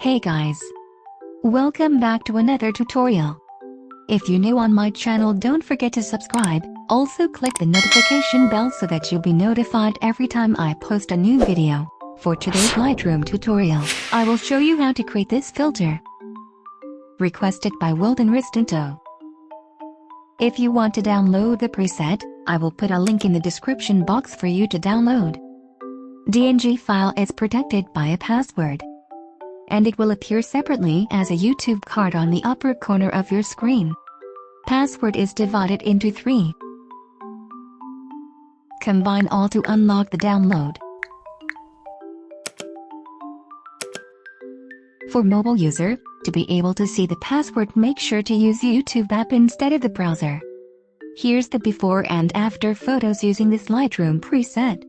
Hey guys! Welcome back to another tutorial. If you're new on my channel, don't forget to subscribe. Also click the notification bell so that you'll be notified every time I post a new video. For today's Lightroom tutorial, I will show you how to create this filter. Requested by 𝗲𝗶𝗶𝗀𝗏. If you want to download the preset, I will put a link in the description box for you to download. DNG file is protected by a password, and it will appear separately as a YouTube card on the upper corner of your screen. Password is divided into 3. Combine all to unlock the download. For mobile user, to be able to see the password, make sure to use YouTube app instead of the browser. Here's the before and after photos using this Lightroom preset.